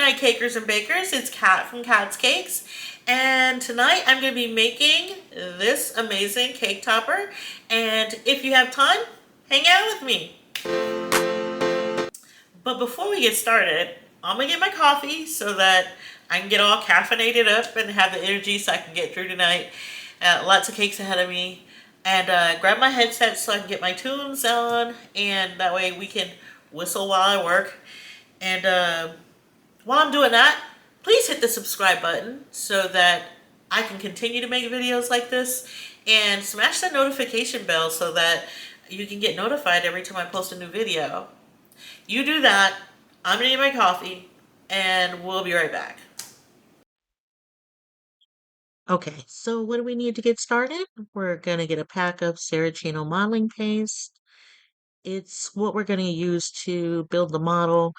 my cakers and bakers. It's Kat from Kat's Cakes. And tonight I'm going to be making this amazing cake topper. And if you have time, hang out with me. But before we get started, I'm going to get my coffee so that I can get all caffeinated up and have the energy so I can get through tonight. Lots of cakes ahead of me. And grab my headset so I can get my tunes on. And that way we can whistle while I work. And while I'm doing that, please hit the subscribe button so that I can continue to make videos like this, and smash that notification bell so that you can get notified every time I post a new video. You do that, I'm gonna get my coffee, and we'll be right back. Okay, so what do we need to get started? We're gonna get a pack of Saracino modeling paste. It's what we're going to use to build the model.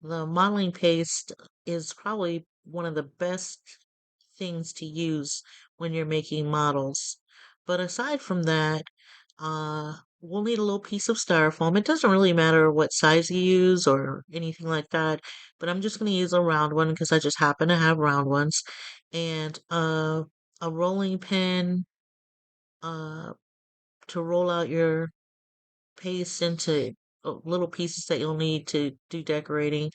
The modeling paste is probably one of the best things to use when you're making models. But aside from that, we'll need a little piece of styrofoam. It doesn't really matter what size you use or anything like that, but I'm just going to use a round one because I just happen to have round ones. And a rolling pin uh, to roll out your paste into little pieces that you'll need to do decorating.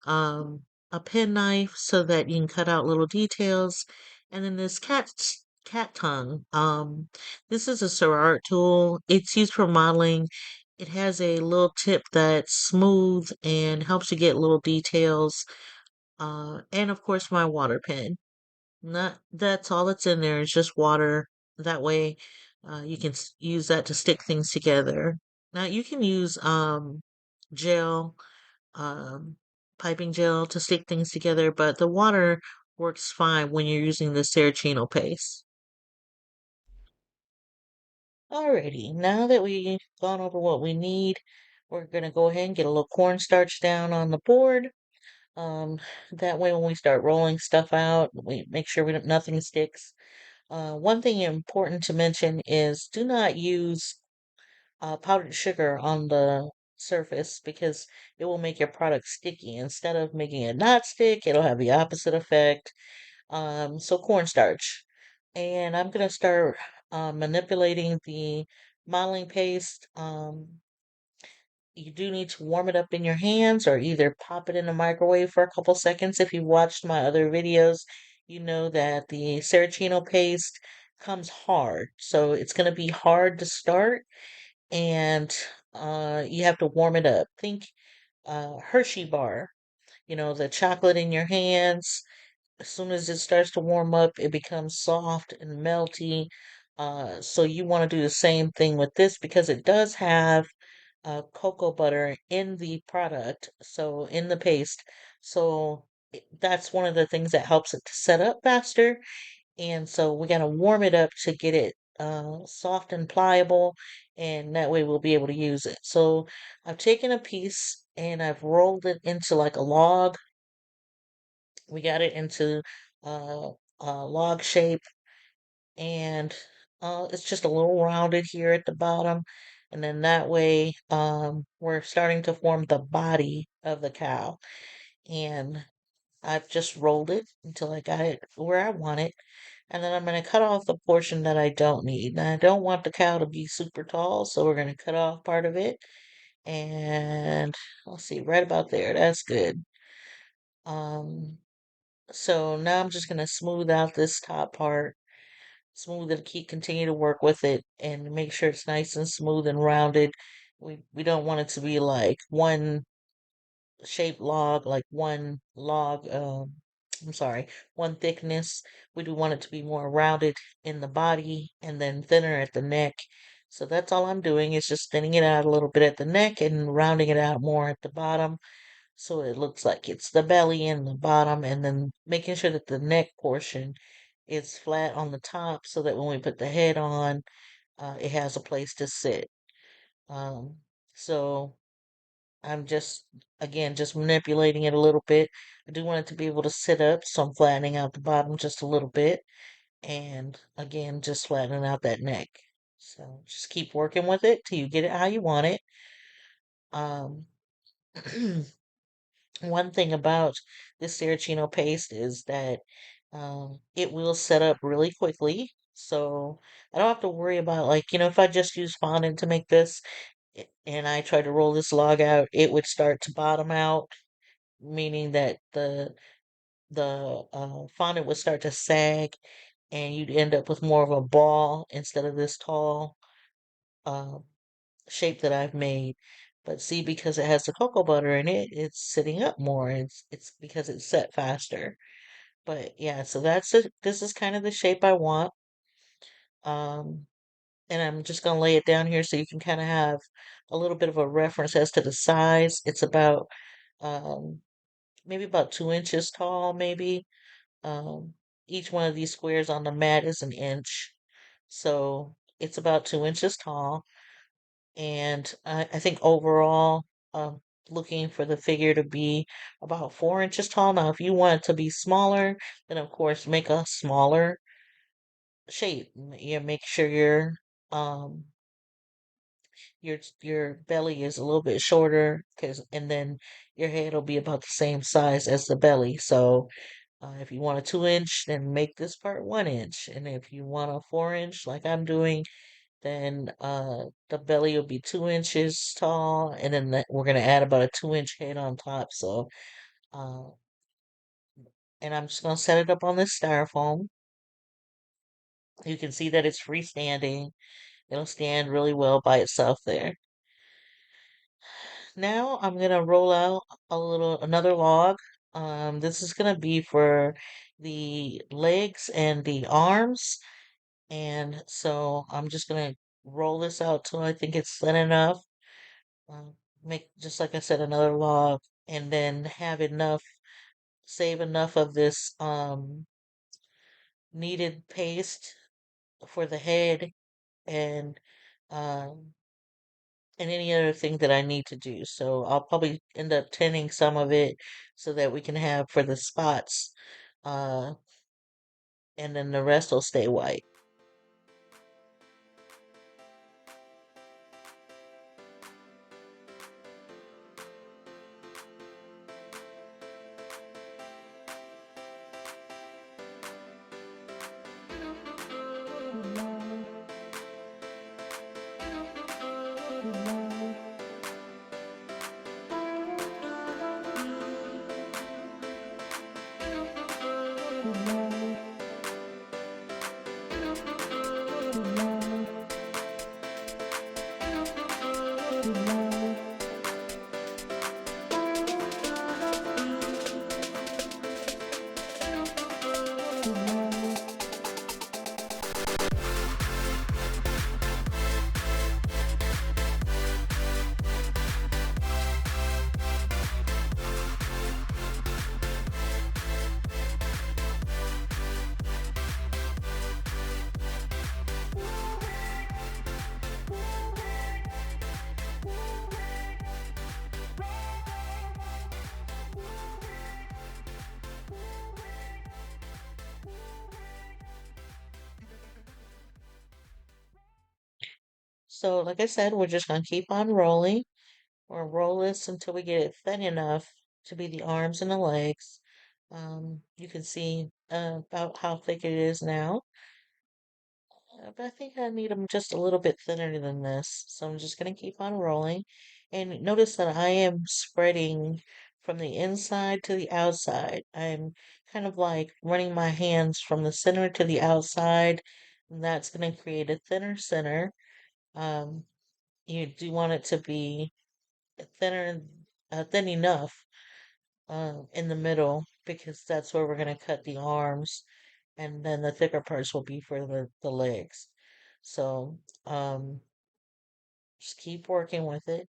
Um, a penknife so that you can cut out little details, and then this cat tongue. This is a Cerart tool. It's used for modeling. It has a little tip that's smooth and helps you get little details. And of course, my water pen. Not that's all that's in there is just water. That way, you can use that to stick things together. Now you can use gel, um, piping gel to stick things together, but the water works fine when you're using the Saracino paste. Alrighty, now that we've gone over what we need, we're gonna go ahead and get a little cornstarch down on the board. Um, that way when we start rolling stuff out, we make sure we don't, nothing sticks. One thing important to mention is do not use powdered sugar on the surface because it will make your product sticky. Instead of making it not stick, it'll have the opposite effect. So cornstarch. And I'm going to start manipulating the modeling paste. You do need to warm it up in your hands or either pop it in the microwave for a couple seconds. If you've watched my other videos, you know that the Saracino paste comes hard. So it's going to be hard to start and you have to warm it up. Think Hershey bar, the chocolate in your hands. As soon as it starts to warm up, it becomes soft and melty. So you want to do the same thing with this because it does have cocoa butter in the product, so in the paste. So that's one of the things that helps it to set up faster. And so we got to warm it up to get it soft and pliable, and that way we'll be able to use it. So I've taken a piece and I've rolled it into like a log. We got it into a log shape, and it's just a little rounded here at the bottom. And then that way, we're starting to form the body of the cow. And I've just rolled it until I got it where I want it. And then I'm going to cut off the portion that I don't need. And I don't want the cow to be super tall, so we're going to cut off part of it. And let's see, right about there. That's good. Um, so now I'm just going to smooth out this top part, smooth it, continue to work with it and make sure it's nice and smooth and rounded. We don't want it to be like one shaped log, like one log, I'm sorry, one thickness. We do want it to be more rounded in the body and then thinner at the neck. So that's all I'm doing is just thinning it out a little bit at the neck and rounding it out more at the bottom. So it looks like it's the belly and the bottom, and then making sure that the neck portion is flat on the top so that when we put the head on, it has a place to sit. Um, so I'm just, again, just manipulating it a little bit. I do want it to be able to sit up, so I'm flattening out the bottom just a little bit. And again, just flattening out that neck. So just keep working with it till you get it how you want it. Um, One thing about this Saracino paste is that it will set up really quickly. So I don't have to worry about, like, if I just use fondant to make this and I try to roll this log out, it would start to bottom out, meaning that the fondant would start to sag and you'd end up with more of a ball instead of this tall um, shape that I've made. But see, because it has the cocoa butter in it, it's sitting up more. It's because it's set faster. But yeah, so this is kind of the shape I want. Um, and I'm just gonna lay it down here so you can kind of have a little bit of a reference as to the size. It's about um, maybe about 2 inches tall, maybe. Um, each one of these squares on the mat is an inch, so it's about 2 inches tall. And I think overall, um, looking for the figure to be about 4 inches tall. Now, if you want it to be smaller, then of course make a smaller shape. Make sure um your belly is a little bit shorter, and then your head will be about the same size as the belly. So if you want a 2 inch, then make this part 1 inch, and if you want a 4 inch, like I'm doing, then the belly will be 2 inches tall, and then we're gonna add about a 2 inch head on top. So, uh, and I'm just gonna set it up on this styrofoam. You can see that it's freestanding. It'll stand really well by itself there. Now I'm gonna roll out another log. This is gonna be for the legs and the arms, and so I'm just gonna roll this out till I think it's thin enough. Make, just like I said, another log, and then save enough of this kneaded paste for the head and um any other thing that I need to do. So I'll probably end up tinning some of it so that we can have for the spots, uh, and then the rest will stay white. So, like I said, we're just gonna keep on rolling. We'll roll this until we get it thin enough to be the arms and the legs. You can see about how thick it is now. But I think I need them just a little bit thinner than this. So I'm just going to keep on rolling. And notice that I am spreading from the inside to the outside. I'm kind of like running my hands from the center to the outside. And that's going to create a thinner center. Um, you do want it to be thinner, thin enough in the middle because that's where we're going to cut the arms, and then the thicker parts will be for the legs. So um, just keep working with it,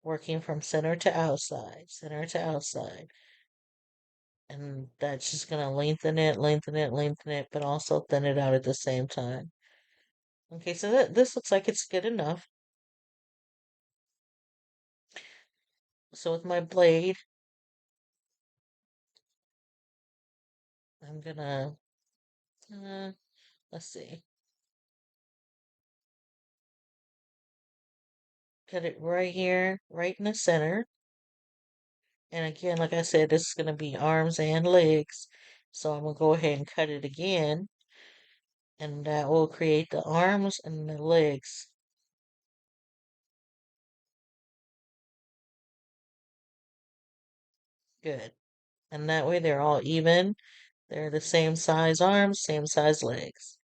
working from center to outside, and that's just going to lengthen it, lengthen it, lengthen it, but also thin it out at the same time. Okay, so this looks like it's good enough. So with my blade, I'm gonna, uh, let's see, cut it right here, right in the center. And again, like I said, this is going to be arms and legs. So I'm going to go ahead and cut it again. And that will create the arms and the legs. Good. And that way they're all even. They're the same size arms, same size legs.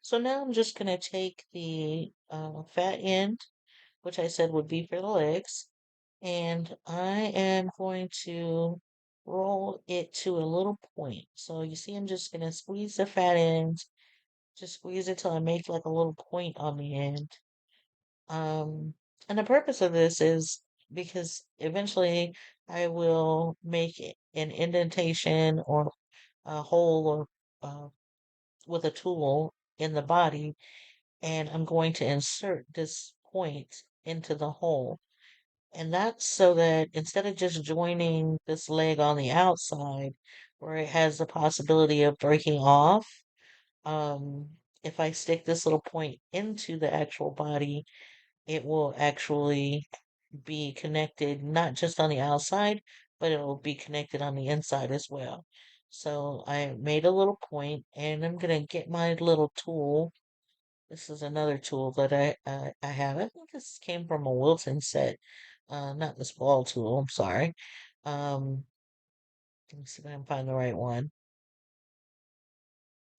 So now I'm just going to take the fat end, which I said would be for the legs, and I am going to roll it to a little point. So you see, I'm just going to squeeze the fat end, just squeeze it till I make like a little point on the end. Um, and the purpose of this is because eventually I will make an indentation or a hole or with a tool in the body, and I'm going to insert this point into the hole. And that's so that instead of just joining this leg on the outside, where it has the possibility of breaking off, um, if I stick this little point into the actual body, it will actually be connected not just on the outside, but it will be connected on the inside as well. So I made a little point, and I'm gonna get my little tool. This is another tool that I have. I think this came from a Wilton set, not this ball tool. I'm sorry. Um, let me see if I can find the right one.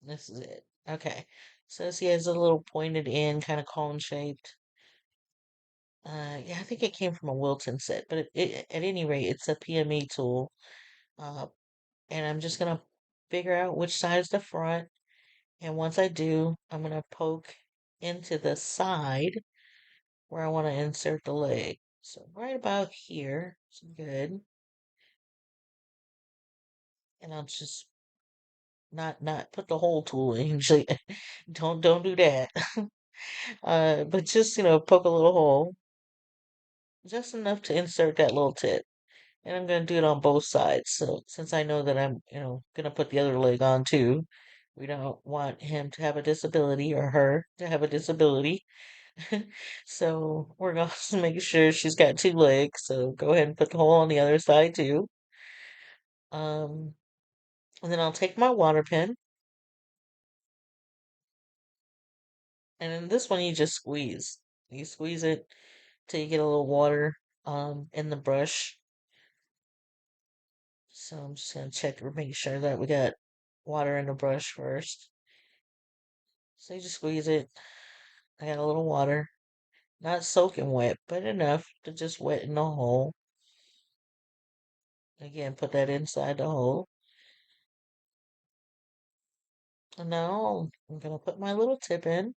This is it. Okay. So see, it's a little pointed in, kind of cone shaped. Yeah, I think it came from a Wilton set, but at any rate, it's a PME tool. Uh, and I'm just gonna figure out which side is the front. And once I do, I'm gonna poke into the side where I want to insert the leg. So right about here is good. And I'll just not put the whole tool in. Usually, don't do that. But just poke a little hole, just enough to insert that little tip. And I'm gonna do it on both sides. So since I know that I'm gonna put the other leg on too, we don't want him to have a disability or her to have a disability. So we're going to make sure she's got two legs. So go ahead and put the hole on the other side too. Um, and then I'll take my water pen, and in this one you just squeeze. You squeeze it till you get a little water in the brush. So I'm just gonna check or make sure that we got water in the brush first. So you just squeeze it. I got a little water, not soaking wet, but enough to just wet in the hole. Again, put that inside the hole. And now I'm gonna put my little tip in.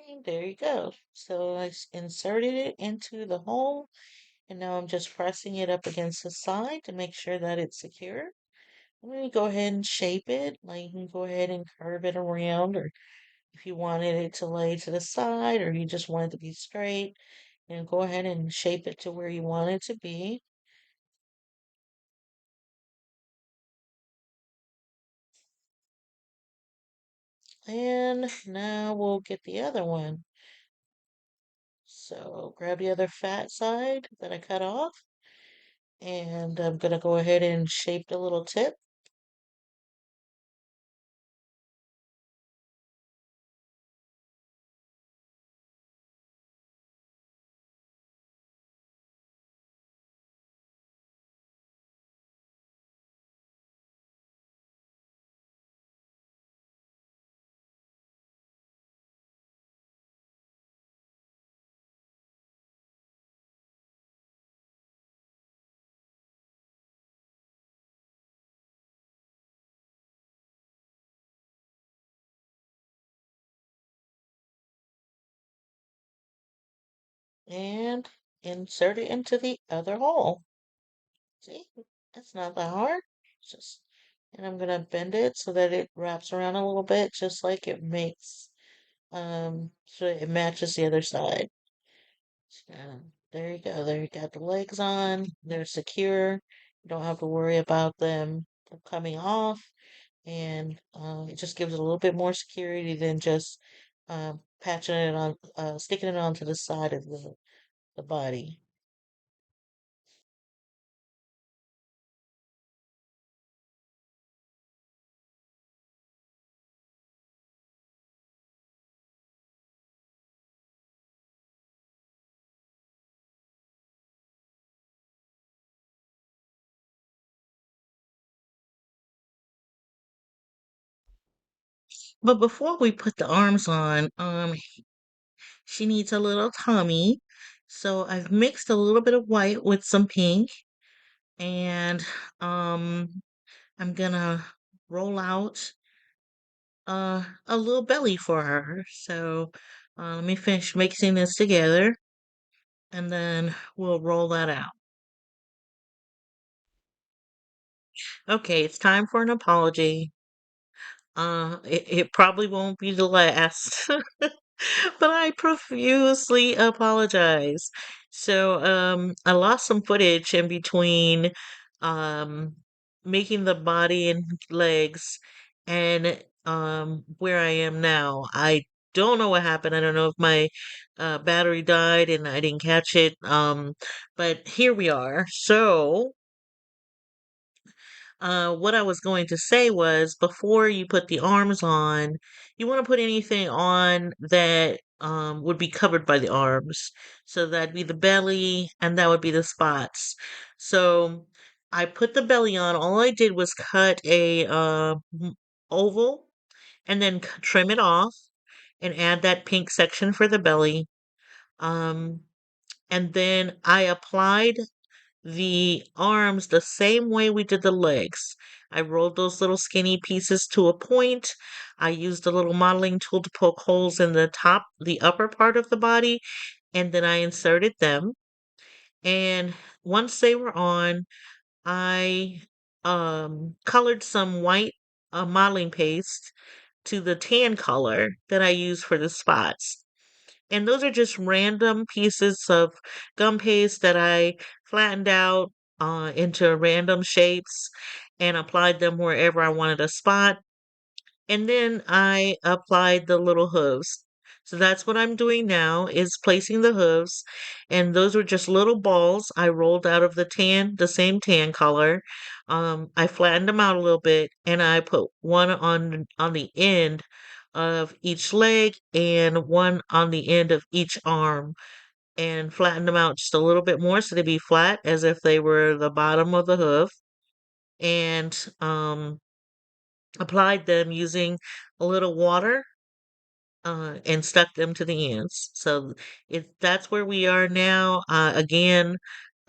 And there you go. So inserted it into the hole, and now I'm just pressing it up against the side to make sure that it's secure. I'm going to go ahead and shape it. Like you can go ahead and curve it around, or if you wanted it to lay to the side, or you just want it to be straight, and go ahead and shape it to where you want it to be. And now we'll get the other one. So grab the other fat side that I cut off, and I'm going to go ahead and shape the little tip. And insert it into the other hole. See? It's not that hard. Just, and I'm gonna bend it so that it wraps around a little bit, just like it makes, so it matches the other side. There you go. There you got the legs on. They're secure. You don't have to worry about them coming off, and it just gives it a little bit more security than just patching it on, sticking it onto the side of the body. But before we put the arms on, she needs a little tummy. So I've mixed a little bit of white with some pink, and um, I'm gonna roll out a little belly for her. So let me finish mixing this together, and then we'll roll that out. Okay, it's time for an apology. It probably won't be the last. But I profusely apologize. So, I lost some footage in between, um, making the body and legs and, where I am now. I don't know what happened. I don't know if my, battery died and I didn't catch it. But here we are. So, what I was going to say was before you put the arms on, you want to put anything on that would be covered by the arms. So that'd be the belly and that would be the spots. So I put the belly on. All I did was cut a oval and then trim it off and add that pink section for the belly. Um, and then I applied the arms the same way we did the legs. I rolled those little skinny pieces to a point. I used a little modeling tool to poke holes in the upper part of the body, and then I inserted them. And once they were on, I colored some white modeling paste to the tan color that I use for the spots. And those are just random pieces of gum paste that I flattened out into random shapes and applied them wherever I wanted a spot. And then I applied the little hooves. So that's what I'm doing now is placing the hooves. And those were just little balls I rolled out of the same tan color. I flattened them out a little bit and I put one on the end of each leg and one on the end of each arm and flattened them out just a little bit more so they'd be flat as if they were the bottom of the hoof. And applied them using a little water and stuck them to the ends. So that's where we are now. Again,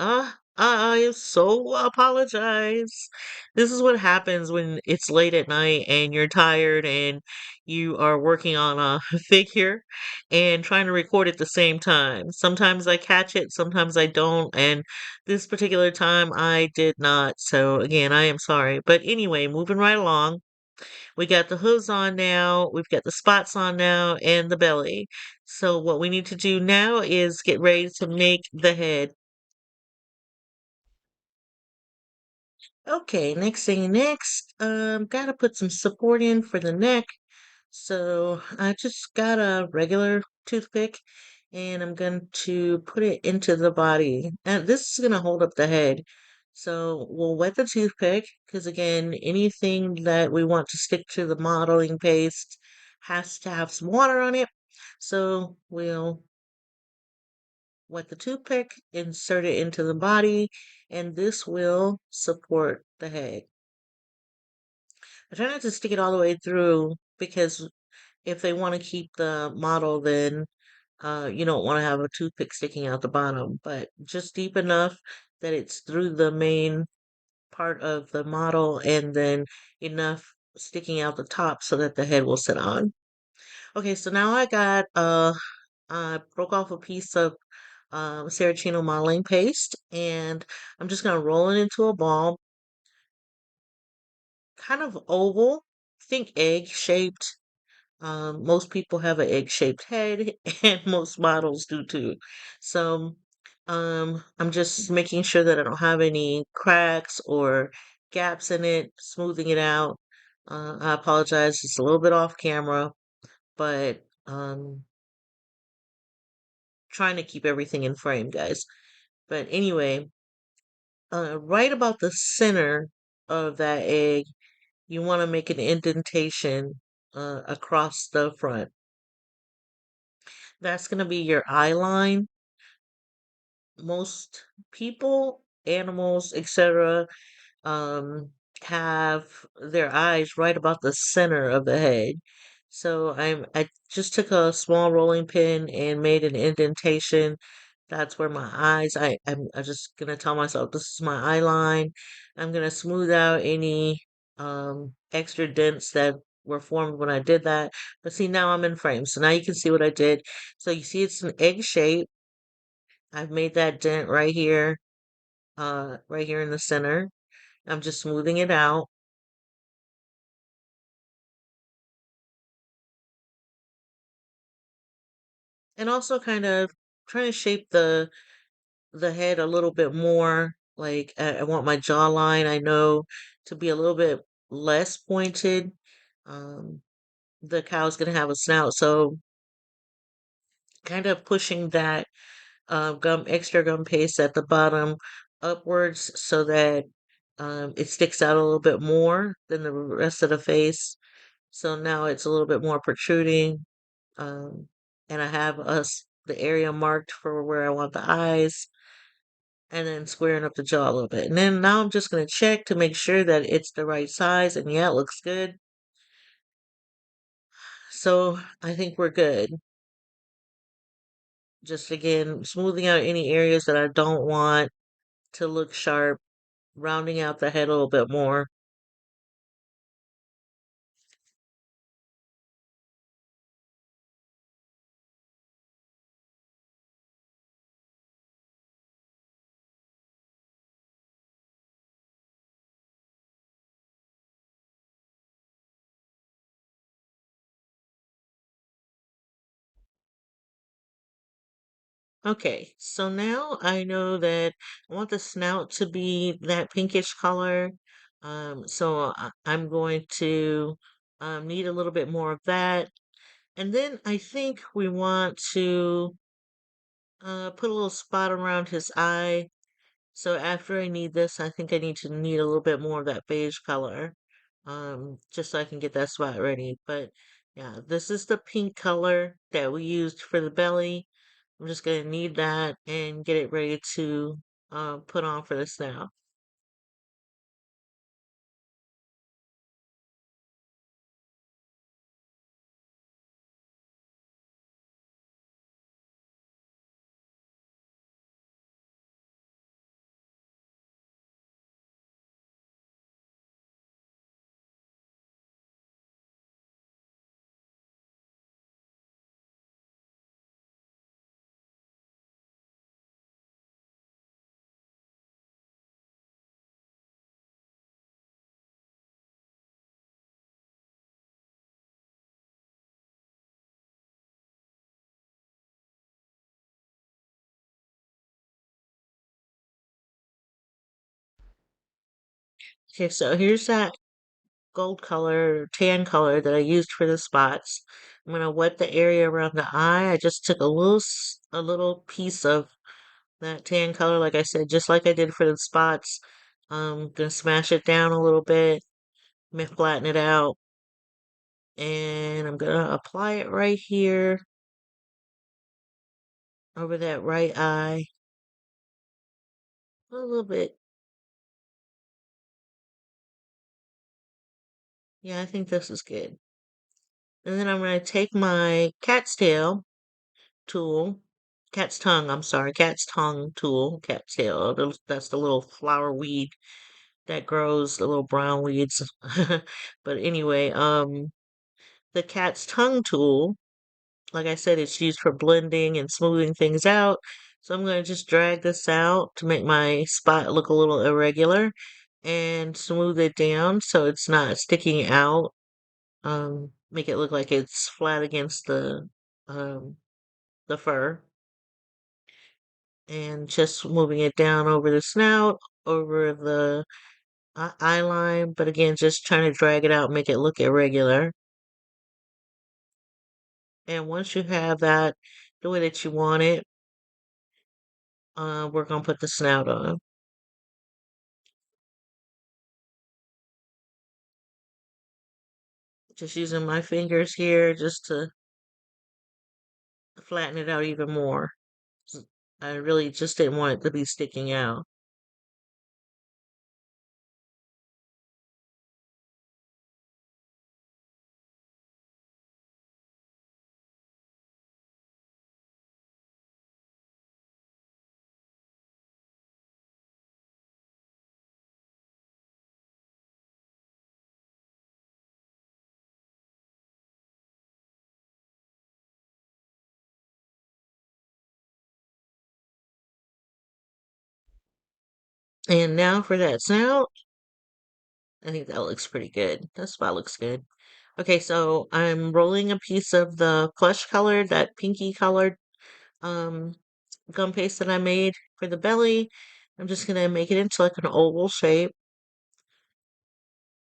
I so apologize. This is what happens when it's late at night and you're tired and you are working on a figure and trying to record at the same time. Sometimes I catch it, sometimes I don't, and this particular time I did not. So again, I am sorry. But anyway, moving right along. We got the hooves on now, we've got the spots on now, and the belly. So what we need to do now is get ready to make the head. Okay, next thing next, gotta put some support in for the neck. So I just got a regular toothpick and I'm going to put it into the body. And this is going to hold up the head. So we'll wet the toothpick because again, anything that we want to stick to the modeling paste has to have some water on it. So we'll wet the toothpick, insert it into the body, and this will support the head. I try not to stick it all the way through because if they want to keep the model, then you don't want to have a toothpick sticking out the bottom, but just deep enough that it's through the main part of the model and then enough sticking out the top so that the head will sit on. Okay, so now I broke off a piece of Saracino modeling paste and I'm just gonna roll it into a ball. kind of oval, think egg shaped. Most people have an egg-shaped head, and most models do too. So, I'm just making sure that I don't have any cracks or gaps in it, smoothing it out. I apologize, it's a little bit off camera, but trying to keep everything in frame, guys. But anyway, right about the center of that egg, you want to make an indentation across the front. That's going to be your eye line. Most people, animals, etc., um, have their eyes right about the center of the head. So I just took a small rolling pin and made an indentation. That's where my eyes. I'm just gonna tell myself this is my eye line. I'm gonna smooth out any extra dents that were formed when I did that. But see, now I'm in frame, so now you can see what I did. So you see it's an egg shape. I've made that dent right here in the center. I'm just smoothing it out and also kind of trying to shape the head a little bit more. Like I want my jawline, I know, to be a little bit less pointed. Um, the cow's gonna have a snout, so kind of pushing that extra gum paste at the bottom upwards so that it sticks out a little bit more than the rest of the face. So now it's a little bit more protruding. Um, and I have the area marked for where I want the eyes, and then squaring up the jaw a little bit. And then now I'm just gonna check to make sure that it's the right size, and yeah, it looks good. So I think we're good. Just again, smoothing out any areas that I don't want to look sharp, rounding out the head a little bit more. Okay, so now I know that I want the snout to be that pinkish color. So I'm going to need a little bit more of that. And then I think we want to put a little spot around his eye. So after I need this, I think I need a little bit more of that beige color, just so I can get that spot ready. But yeah, this is the pink color that we used for the belly. I'm just gonna need that and get it ready to put on for this now. Okay, so here's that gold color, tan color that I used for the spots. I'm gonna wet the area around the eye. I just took a little piece of that tan color, like I said, just like I did for the spots. I'm gonna smash it down a little bit, flatten it out, and I'm gonna apply it right here over that right eye. A little bit. Yeah, I think this is good. And then I'm gonna take my cat's tail tool, cat's tongue, I'm sorry, cat's tongue tool, cat's tail. That's the little flower weed that grows, the little brown weeds. But anyway, the cat's tongue tool, like I said, it's used for blending and smoothing things out. So I'm going to just drag this out to make my spot look a little irregular. and smooth it down so it's not sticking out. Make it look like it's flat against um the fur, and just moving it down over the snout, over the eye line, but again, just trying to drag it out, make it look irregular. And once you have that the way that you want it, we're gonna put the snout on. Just using my fingers here just to flatten it out even more. I really just didn't want it to be sticking out. And now for that snout, I think that looks pretty good. That spot looks good. Okay, so I'm rolling a piece of the flesh colored, that pinky colored um gum paste that I made for the belly. I'm just gonna make it into like an oval shape.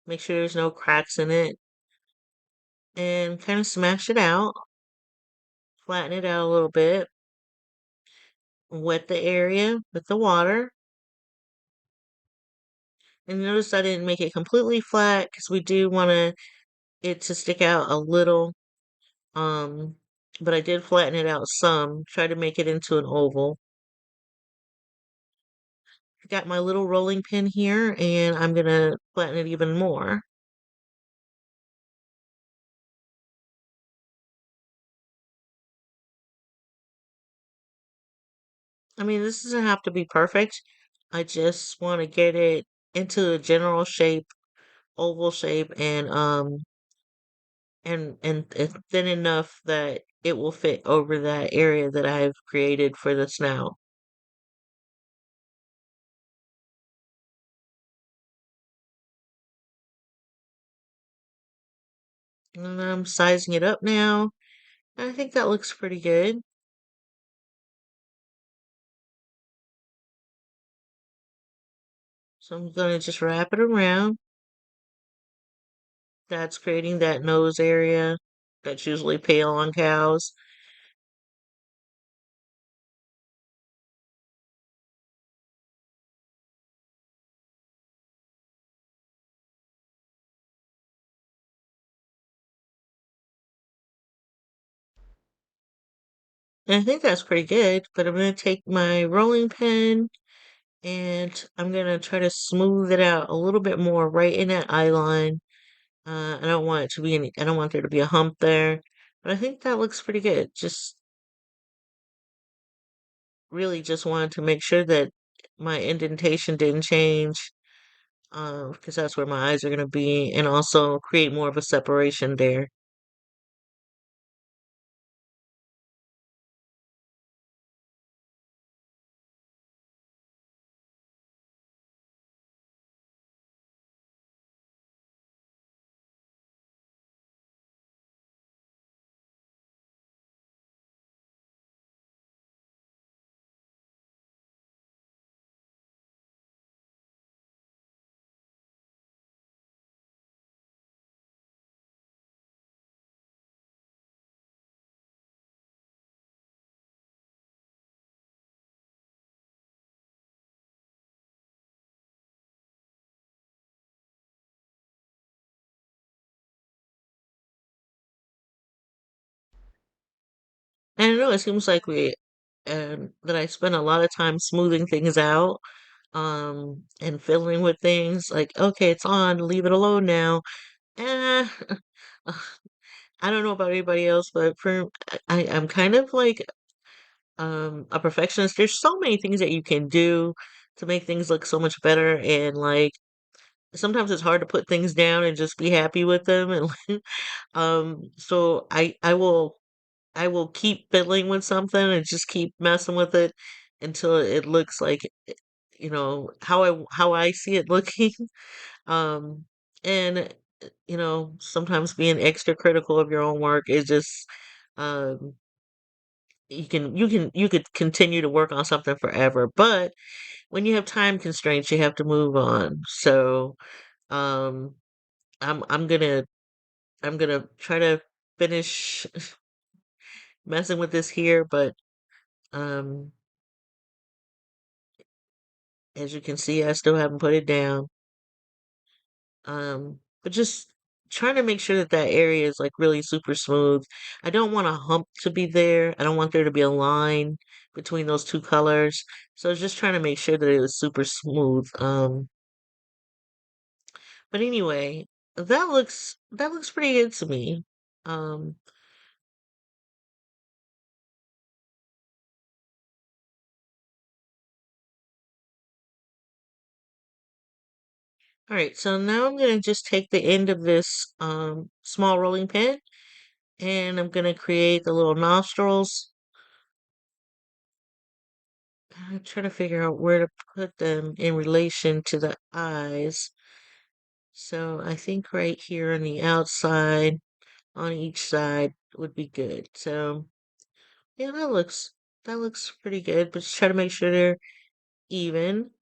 Make sure there's no cracks in it, and kind of smash it out. Flatten it out a little bit. Wet the area with the water. And notice I didn't make it completely flat because we do want it to stick out a little. Um, but I did flatten it out some. Try to make it into an oval. I got my little rolling pin here, and I'm gonna flatten it even more. I mean, this doesn't have to be perfect. I just want to get it into a general shape, oval shape, and thin enough that it will fit over that area that I've created for the snout. And I'm sizing it up now. I think that looks pretty good. So I'm gonna just wrap it around. That's creating that nose area that's usually pale on cows. And I think that's pretty good, but I'm gonna take my rolling pin and I'm gonna try to smooth it out a little bit more right in that eye line. I don't want it to be any, I don't want there to be a hump there, but I think that looks pretty good. Just really just wanted to make sure that my indentation didn't change, because that's where my eyes are gonna be, and also create more of a separation there. And I know it seems like that I spend a lot of time smoothing things out, and fiddling with things. Like, okay, it's on, leave it alone now. Eh, I don't know about anybody else, but I'm kind of like a perfectionist. There's so many things that you can do to make things look so much better, and like sometimes it's hard to put things down and just be happy with them. And so I will keep fiddling with something and just keep messing with it until it looks like how I see it looking. Um, and sometimes being extra critical of your own work is just um you could continue to work on something forever, but when you have time constraints, you have to move on. So, um, I'm gonna try to finish messing with this here, but um, as you can see, I still haven't put it down. But just trying to make sure that that area is like really super smooth. I don't want a hump to be there. I don't want there to be a line between those two colors. So just trying to make sure that it is super smooth. But anyway, that looks pretty good to me. Um, all right, so now I'm gonna just take the end of this small rolling pin and I'm gonna create the little nostrils. I'm trying to figure out where to put them in relation to the eyes. So I think right here on the outside, on each side would be good. So yeah, that looks pretty good, but just try to make sure they're even.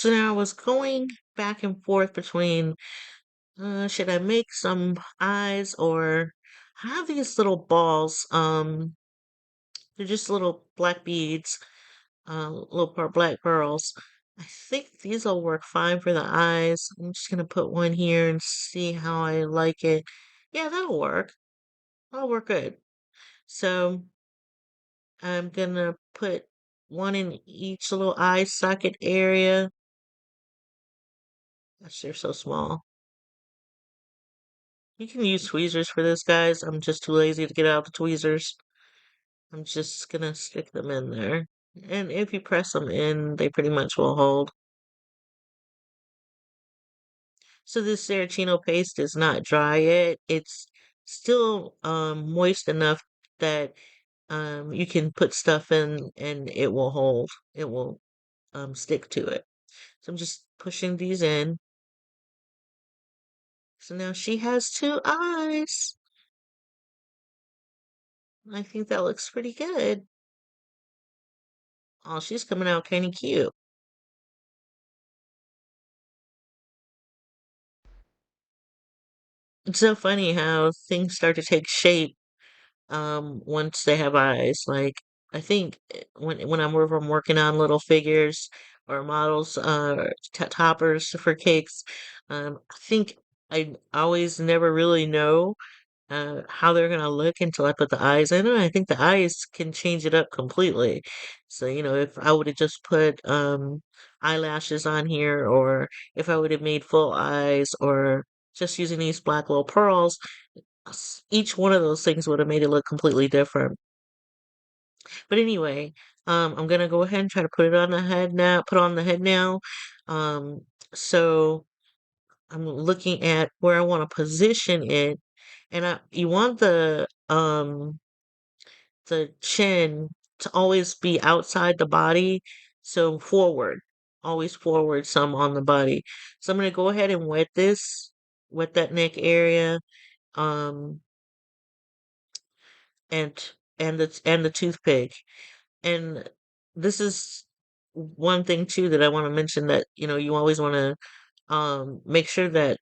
So now I was going back and forth between should I make some eyes or I have these little balls. They're just little black beads, little black pearls. I think these will work fine for the eyes. I'm just gonna put one here and see how I like it. Yeah, that'll work. That'll work good. So I'm gonna put one in each little eye socket area. Gosh, they're so small. You can use tweezers for this, guys. I'm just too lazy to get out the tweezers. I'm just gonna stick them in there. And if you press them in, they pretty much will hold. So this Saracino paste is not dry yet. It's still moist enough that you can put stuff in and it will hold. It will stick to it. So I'm just pushing these in. So now she has two eyes. I think that looks pretty good. Oh, she's coming out kind of cute. It's so funny how things start to take shape once they have eyes. Like I think when I'm working on little figures or models toppers for cakes, I think I always never really know how they're gonna look until I put the eyes in it. I think the eyes can change it up completely. So, if I would have just put eyelashes on here, or if I would have made full eyes, or just using these black little pearls, each one of those things would have made it look completely different. But anyway, I'm gonna go ahead and try to put it on the head now, put on the head now. Um, so I'm looking at where I want to position it, and you want the chin to always be outside the body, so forward, always forward some on the body. So I'm gonna go ahead and wet that neck area, um, and the toothpick. And this is one thing too that I want to mention, that you always want to make sure that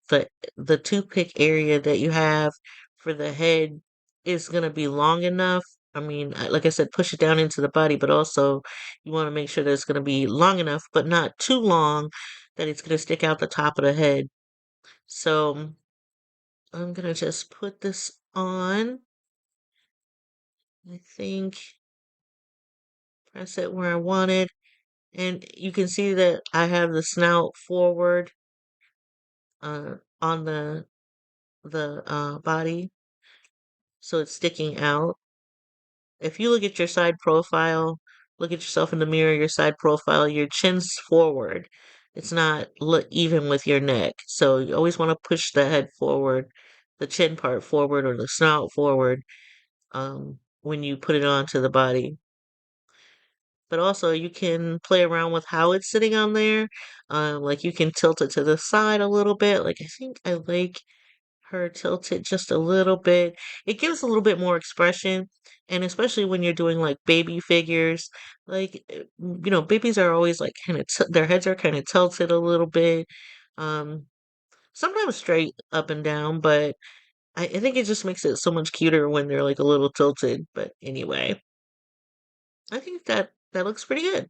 the toothpick area that you have for the head is going to be long enough. I mean, like I said, push it down into the body, but also you want to make sure that it's going to be long enough, but not too long that it's going to stick out the top of the head. So I'm going to just put this on. I think press it where I want it. And you can see that I have the snout forward on the body, so it's sticking out. If you look at your side profile, look at yourself in the mirror, your side profile, your chin's forward. It's not even with your neck. So you always want to push the head forward, the chin part forward, or the snout forward when you put it onto the body. But also you can play around with how it's sitting on there. Like you can tilt it to the side a little bit. Like I think I like her tilted just a little bit. It gives a little bit more expression, and especially when you're doing like baby figures, like babies are always like kind of their heads are kind of tilted a little bit. Um, Sometimes straight up and down, but I think it just makes it so much cuter when they're like a little tilted. But anyway, I think that looks pretty good.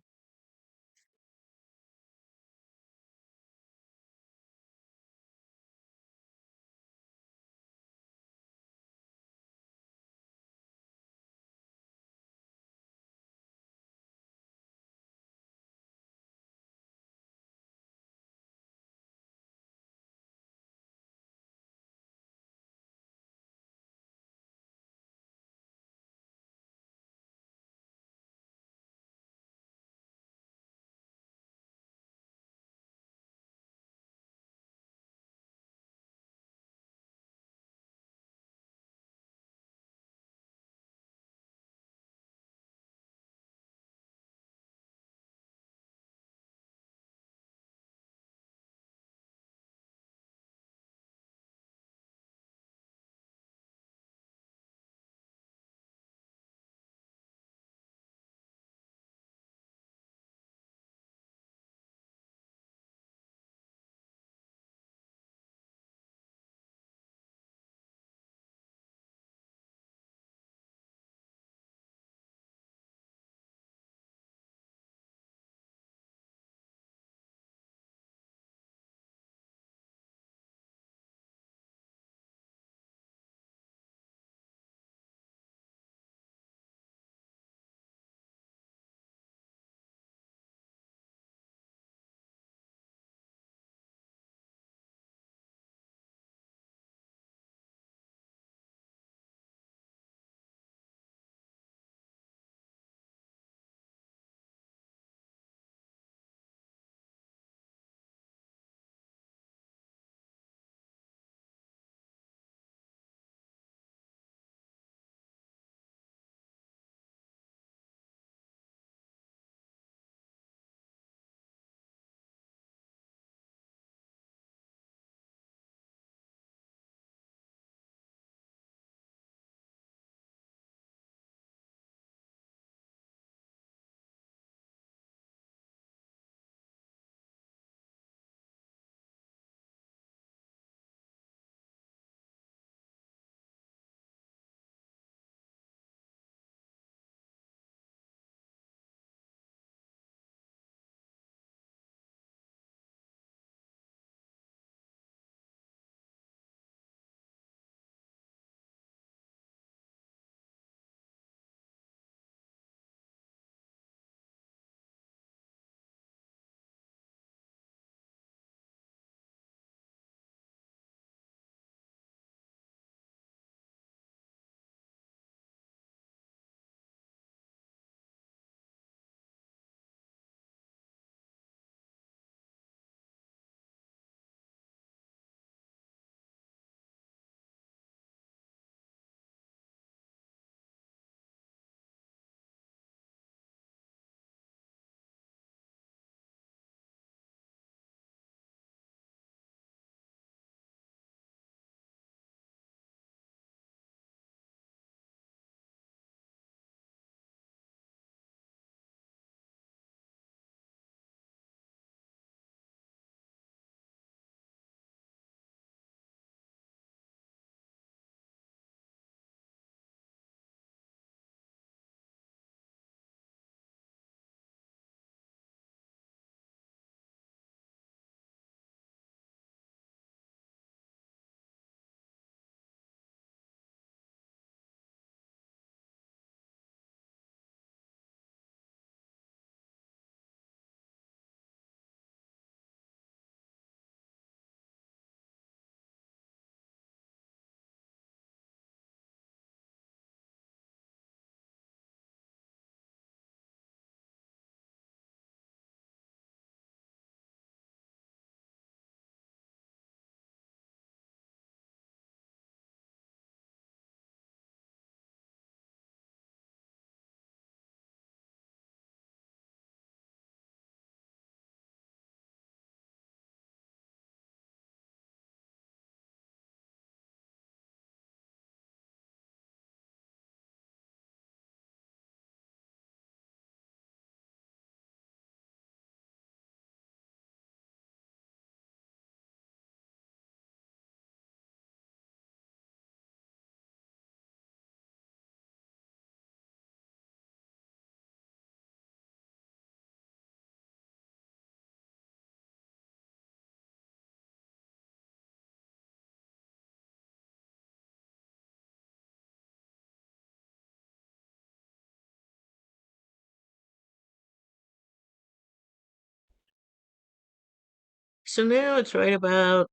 So now it's right about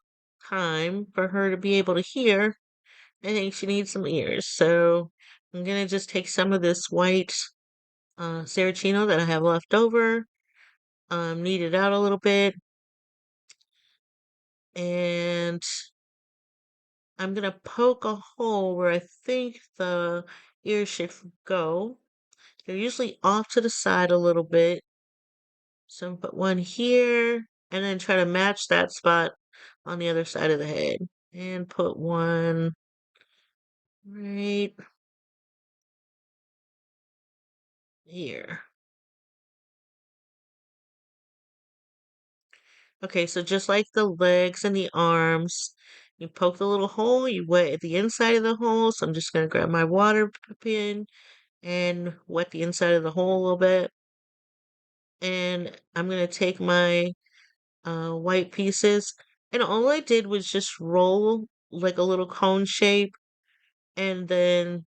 time for her to be able to hear. I think she needs some ears. So I'm gonna just take some of this white Saracino that I have left over, knead it out a little bit, and I'm gonna poke a hole where I think the ears should go. They're usually off to the side a little bit. So put one here, and then try to match that spot on the other side of the head. And put one right here. Okay, so just like the legs and the arms, you poke the little hole, you wet at the inside of the hole. So I'm just gonna grab my water pin and wet the inside of the hole a little bit. And I'm gonna take my white pieces, and all I did was just roll like a little cone shape and then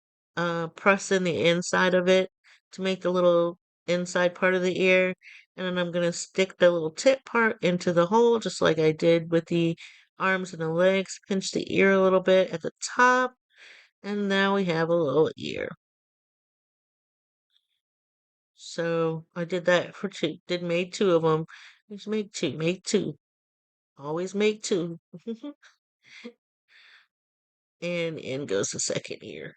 press in the inside of it to make the little inside part of the ear. And then I'm going to stick the little tip part into the hole, just like I did with the arms and the legs. Pinch the ear a little bit at the top, and now we have a little ear. So I did that for two, did made two of them. Just make two. Always make two. And in goes the second ear.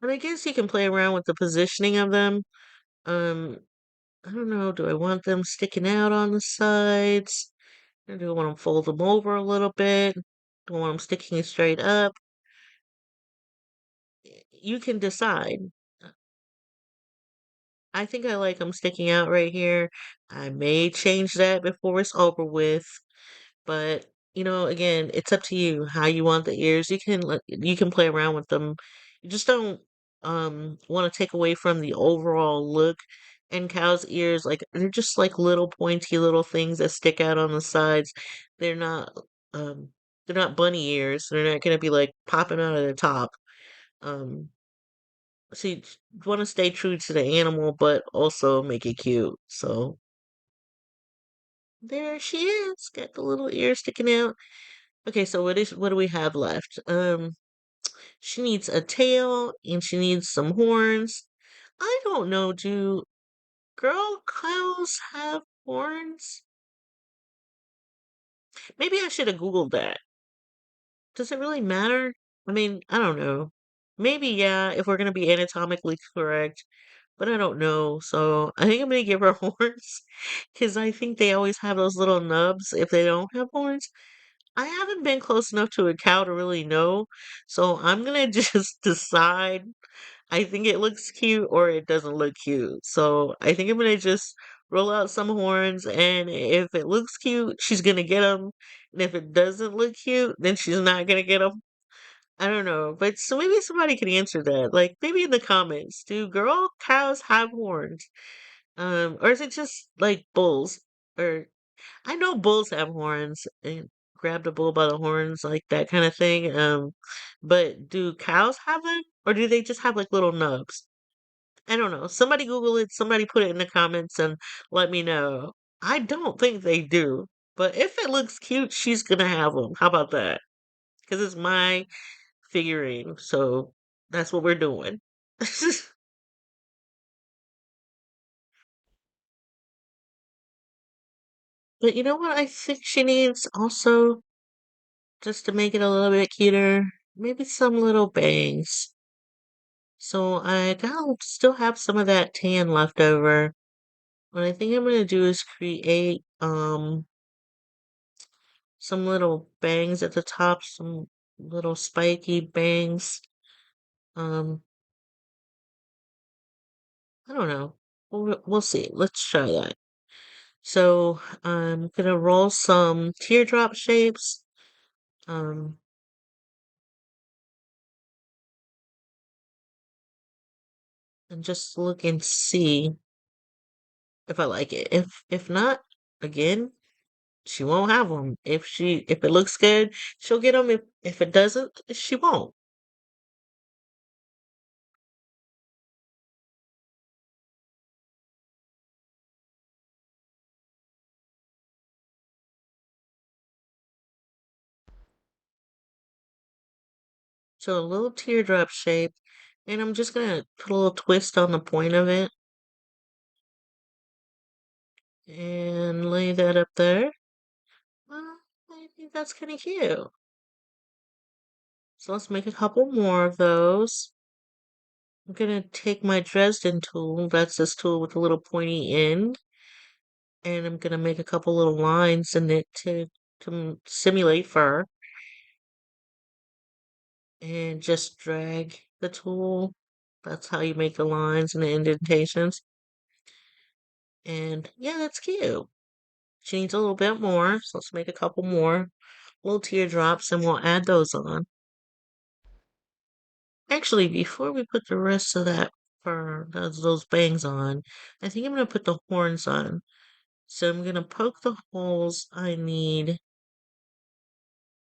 And I guess you can play around with the positioning of them. Um, I don't know, do I want them sticking out on the sides? Or do I want to fold them over a little bit? Do I want them sticking straight up? You can decide. I think I like them sticking out right here. I may change that before it's over with. But again, it's up to you how you want the ears. You can play around with them. You just don't want to take away from the overall look. And cows' ears, like they're just like little pointy little things that stick out on the sides. They're not um they're not bunny ears. They're not gonna be like popping out of the top. Um so you want to stay true to the animal, but also make it cute. So there she is, got the little ear sticking out. Okay, so what do we have left? She needs a tail and she needs some horns. I don't know, do girl cows have horns? Maybe I should have Googled that. Does it really matter? I mean, I don't know. Maybe yeah, if we're gonna be anatomically correct, but I don't know. So I think I'm gonna give her horns because I think they always have those little nubs if they don't have horns. I haven't been close enough to a cow to really know, so I'm gonna just decide. I think it looks cute or it doesn't look cute. So I think I'm gonna just roll out some horns, and if it looks cute, she's gonna get them. And if it doesn't look cute, then she's not gonna get them. I don't know, but so maybe somebody can answer that. Like maybe in the comments, do girl cows have horns? Or is it just like bulls? Or I know bulls have horns and grab the bull by the horns, like that kind of thing. But do cows have them, or do they just have like little nubs? I don't know. Somebody Google it. Somebody put it in the comments and let me know. I don't think they do, but if it looks cute, she's gonna have them. How about that? Because it's my figurine, so that's what we're doing. But you know what I think she needs also, just to make it a little bit cuter? Maybe some little bangs. So I gotta still have some of that tan left over. What I think I'm gonna do is create some little bangs at the top, some little spiky bangs. Um, I don't know. We'll see. Let's try that. So I'm gonna roll some teardrop shapes. Um, and just look and see if I like it. If not, again, she won't have them. If it looks good, she'll get them. If it doesn't, she won't. So a little teardrop shape, and I'm just gonna put a little twist on the point of it and lay that up there. Well, I think that's kind of cute. So let's make a couple more of those. I'm gonna take my Dresden tool, that's this tool with a little pointy end, and I'm gonna make a couple little lines in it to simulate fur, and just drag the tool. That's how you make the lines and the indentations. And yeah, that's cute. She needs a little bit more, so let's make a couple more little teardrops and we'll add those on. Actually, before we put the rest of that fur, those bangs on, I think I'm gonna put the horns on. So I'm gonna poke the holes I need.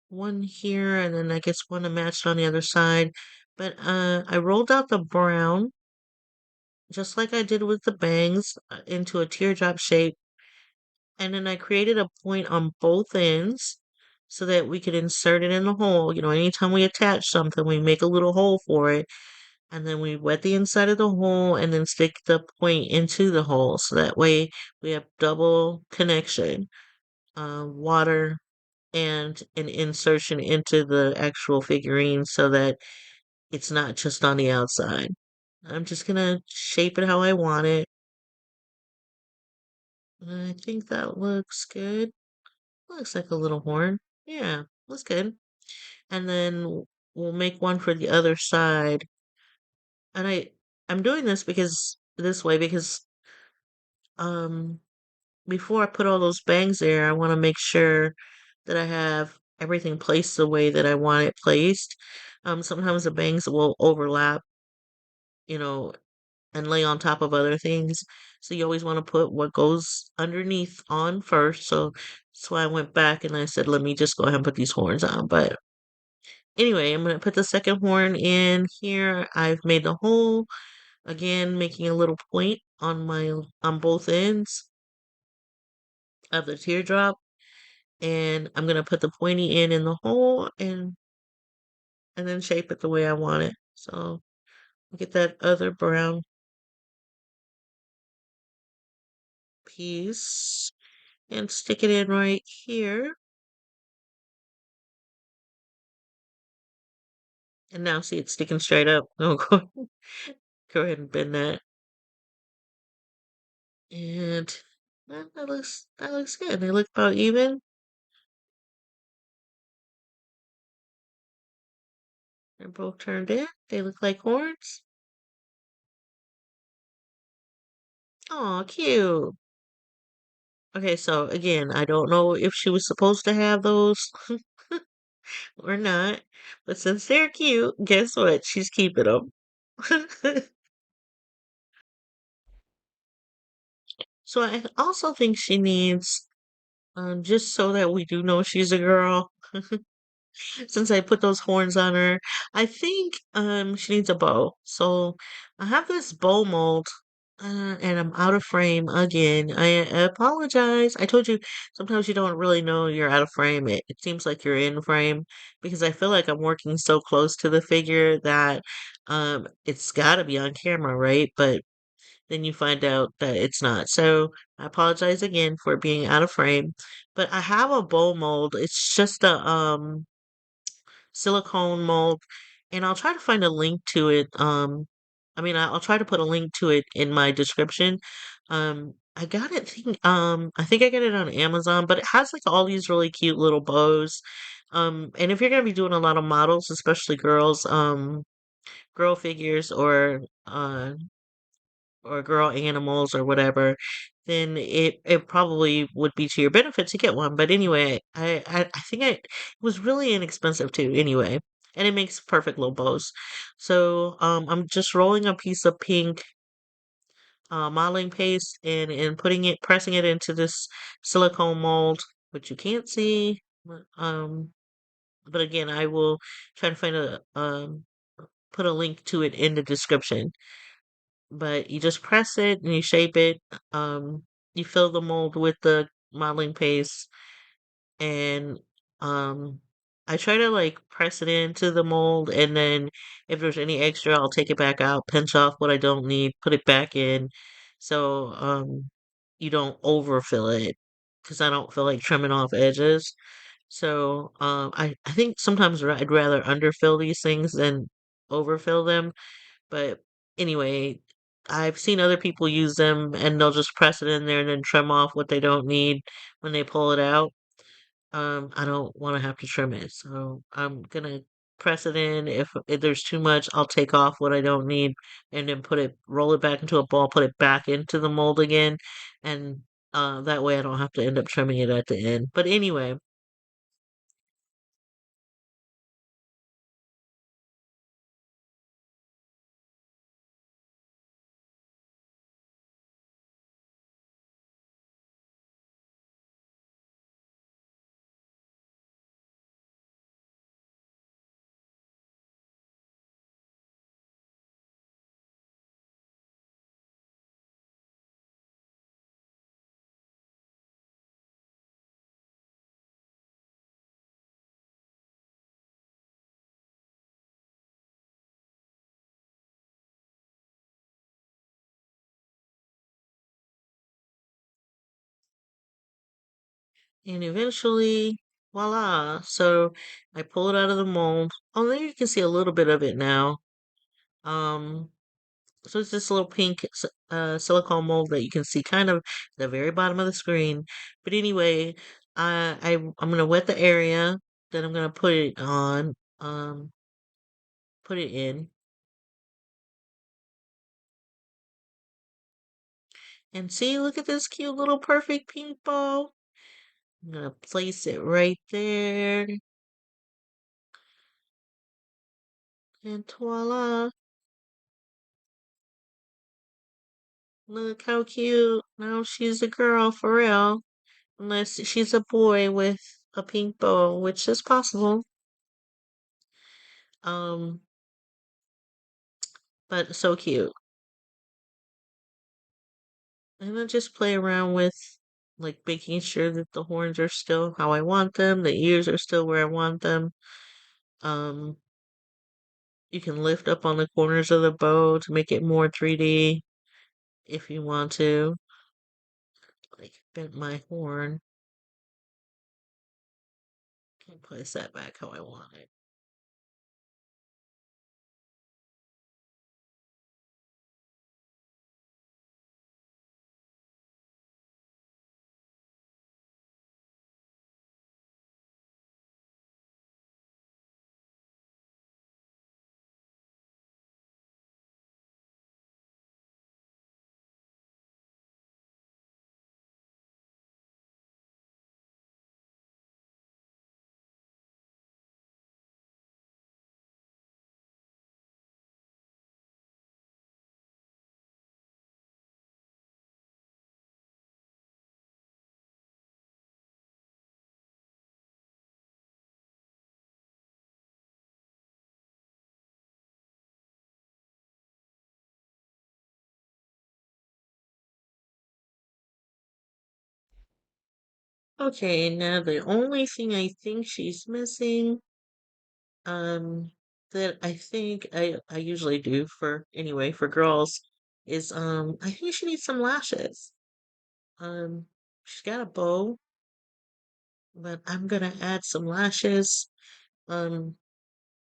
One here, and then I guess one to match on the other side. But I rolled out the brown, just like I did with the bangs, into a teardrop shape. And then I created a point on both ends so that we could insert it in the hole. You know, anytime we attach something, we make a little hole for it. And then we wet the inside of the hole and then stick the point into the hole. So that way we have double connection, water and an insertion into the actual figurine so that it's not just on the outside. I'm just gonna shape it how I want it. I think that looks good. Looks like a little horn. Yeah, looks good. And then we'll make one for the other side. And I'm doing this this way because um before I put all those bangs there, I want to make sure that I have everything placed the way that I want it placed. Sometimes the bangs will overlap, you know, and lay on top of other things. So you always want to put what goes underneath on first. So that's why I went back and I said, let me just go ahead and put these horns on. But anyway, I'm going to put the second horn in here. I've made the hole again, making a little point on both ends of the teardrop. And I'm gonna put the pointy end in the hole and then shape it the way I want it. So get that other brown piece and stick it in right here. And now see it's sticking straight up. Oh, go ahead and bend that. And that looks good. They look about even. They're both turned in. They look like horns. Oh, cute. Okay, so again, I don't know if she was supposed to have those or not, but since they're cute, guess what? She's keeping them. So I also think she needs, just so that we do know she's a girl, since I put those horns on her, I think she needs a bow. So I have this bow mold, and I'm out of frame again. I apologize. I told you sometimes you don't really know you're out of frame. It seems like you're in frame because I feel like I'm working so close to the figure that it's got to be on camera, right? But then you find out that it's not. So I apologize again for being out of frame. But I have a bow mold. It's just a silicone mold, and I'll try to find a link to it. I'll try to put a link to it in my description. I got it. I think I got it on Amazon, but it has like all these really cute little bows. And if you're gonna be doing a lot of models, especially girls, girl figures or girl animals or whatever, then it probably would be to your benefit to get one. But anyway, I think it was really inexpensive too, anyway. And it makes perfect little bows. So I'm just rolling a piece of pink modeling paste and pressing it into this silicone mold, which you can't see. But again, I will try to find put a link to it in the description. But you just press it and you shape it. You fill the mold with the modeling paste, and um, I try to like press it into the mold, and then if there's any extra, I'll take it back out, pinch off what I don't need, put it back in. So you don't overfill it because I don't feel like trimming off edges. So I think sometimes I'd rather underfill these things than overfill them. But anyway, I've seen other people use them and they'll just press it in there and then trim off what they don't need when they pull it out. I don't want to have to trim it, so I'm gonna press it in. If there's too much, I'll take off what I don't need and then roll it back into a ball, put it back into the mold again, and that way I don't have to end up trimming it at the end. But anyway, and eventually, voila! So I pull it out of the mold. Oh, there you can see a little bit of it now. Um, So it's this little pink silicone mold that you can see kind of at the very bottom of the screen. But anyway, I'm gonna wet the area, then I'm gonna put it on, put it in, and see, look at this cute little perfect pink ball. I'm gonna place it right there, and voila! Look how cute. Now she's a girl for real, unless she's a boy with a pink bow, which is possible. Um, but so cute. And I just play around with like making sure that the horns are still how I want them, the ears are still where I want them. Um, you can lift up on the corners of the bow to make it more 3D if you want to. Like bent my horn and place that back how I want it. Okay, now the only thing I think she's missing, um, that I think I usually do for anyway for girls is I think she needs some lashes. Um, she's got a bow, but I'm gonna add some lashes. Um,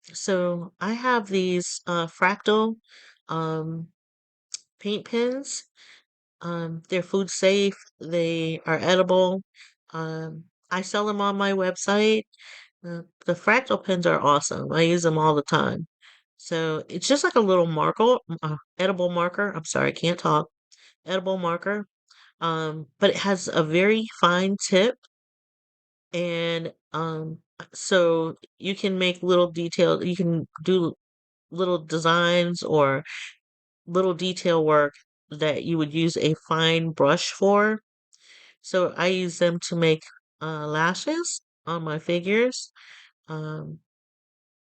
so I have these fractal um paint pens. They're food safe, they are edible. I sell them on my website. The fractal pens are awesome. I use them all the time. So it's just like a little edible marker. I'm sorry, I can't talk. Edible marker. But it has a very fine tip and so you can make you can do little designs or little detail work that you would use a fine brush for. So I use them to make lashes on my figures, um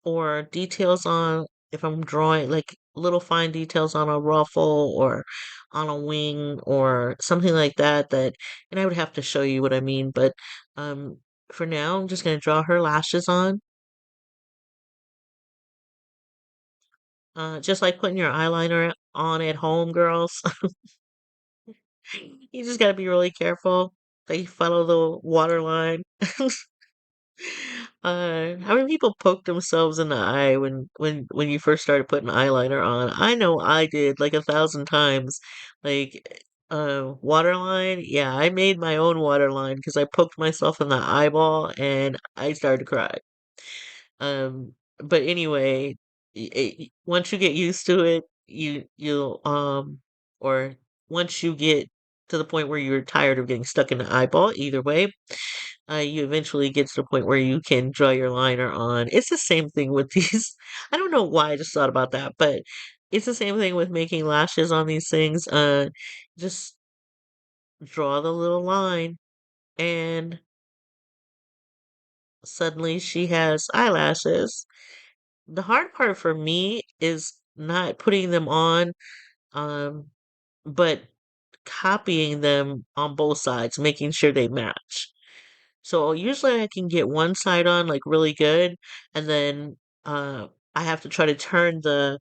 or details on if I'm drawing like little fine details on a ruffle or on a wing or something like that, and I would have to show you what I mean, but um for now I'm just gonna draw her lashes on. Just like putting your eyeliner on at home, girls. You just gotta be really careful that you follow the water line. How many people poke themselves in the eye when you first started putting eyeliner on? I know I did like 1,000 times. Like waterline, yeah, I made my own waterline because I poked myself in the eyeball and I started to cry. But anyway, once you get used to it, you'll or once you get to the point where you're tired of getting stuck in the eyeball, either way, you eventually get to the point where you can draw your liner on. It's the same thing with these. I don't know why I just thought about that, but it's the same thing with making lashes on these things. Just draw the little line, and suddenly she has eyelashes. The hard part for me is not putting them on, um, but copying them on both sides, making sure they match. So usually I can get one side on like really good, and then I have to try to turn the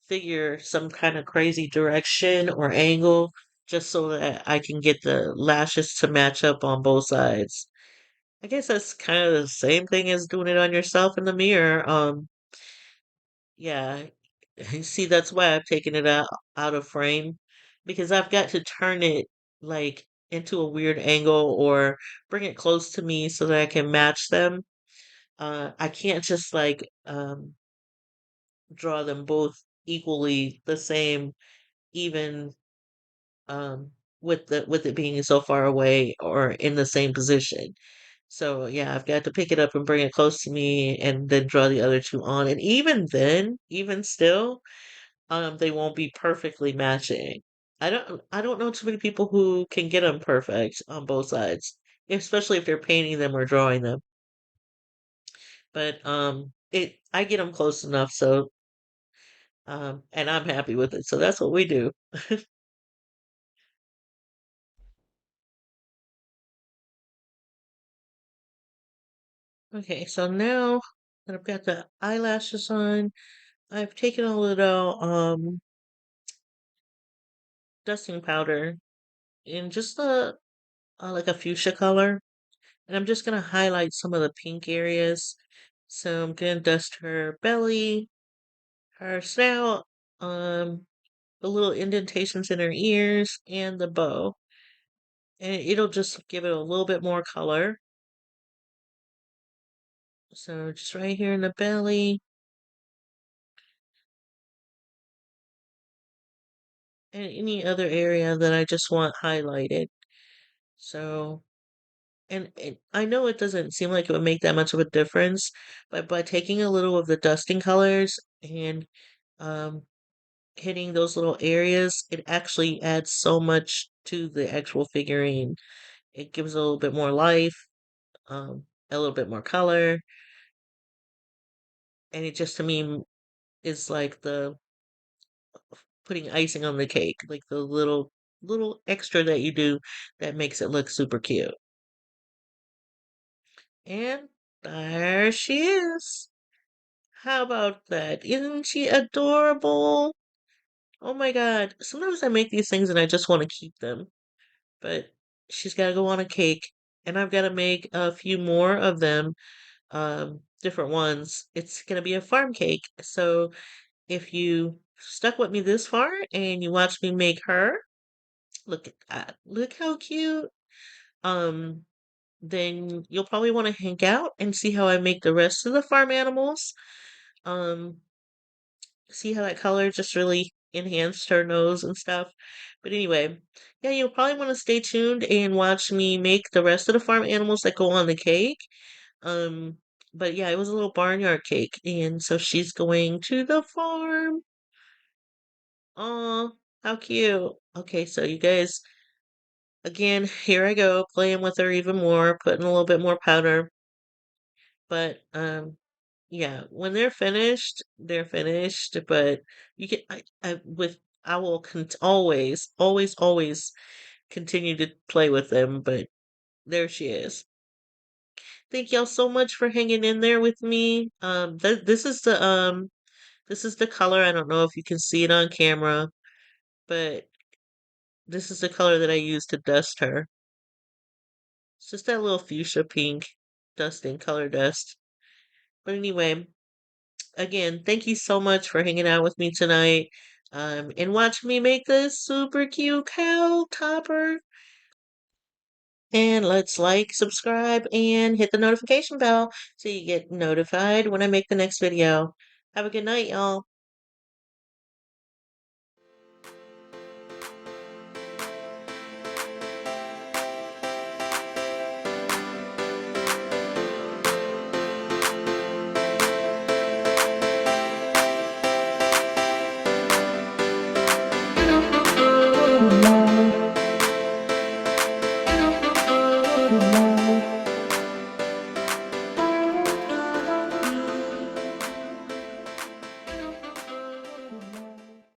figure some kind of crazy direction or angle just so that I can get the lashes to match up on both sides. I guess that's kind of the same thing as doing it on yourself in the mirror. Yeah, see, that's why I've taken it out of frame because I've got to turn it like into a weird angle or bring it close to me so that I can match them. I can't just like draw them both equally the same, even with it being so far away or in the same position. So yeah, I've got to pick it up and bring it close to me and then draw the other two on. And even then, even still, they won't be perfectly matching. I don't know too many people who can get them perfect on both sides, especially if they're painting them or drawing them. But it I get them close enough, so and I'm happy with it. So that's what we do. Okay, so now that I've got the eyelashes on, I've taken a little dusting powder in just like a fuchsia color, and I'm just gonna highlight some of the pink areas. So I'm gonna dust her belly, her snout, the little indentations in her ears, and the bow. And it'll just give it a little bit more color. So just right here in the belly, and any other area that I just want highlighted. So, and I know it doesn't seem like it would make that much of a difference, but by taking a little of the dusting colors and um, hitting those little areas, it actually adds so much to the actual figurine. It gives a little bit more life, a little bit more color, and it just to me is like the putting icing on the cake, like the little extra that you do that makes it look super cute. And there she is. How about that? Isn't she adorable? Oh my God. Sometimes I make these things and I just want to keep them, but she's got to go on a cake, and I've got to make a few more of them, different ones. It's going to be a farm cake. So if you stuck with me this far and you watched me make her, look at that. Look how cute. Um, then you'll probably want to hang out and see how I make the rest of the farm animals. Um, see how that color just really enhanced her nose and stuff. But anyway, yeah, you'll probably want to stay tuned and watch me make the rest of the farm animals that go on the cake. Um, but yeah, it was a little barnyard cake, and so she's going to the farm. Oh, how cute. Okay, so you guys, again, here I go, playing with her even more, putting a little bit more powder. But yeah, when they're finished, but you can I will always continue to play with them, but there she is. Thank y'all so much for hanging in there with me. This is the This is the color. I don't know if you can see it on camera, but this is the color that I use to dust her. It's just that little fuchsia pink dusting color dust. But anyway, again, thank you so much for hanging out with me tonight. And watch me make this super cute cow topper. And let's like, subscribe, and hit the notification bell so you get notified when I make the next video. Have a good night, y'all.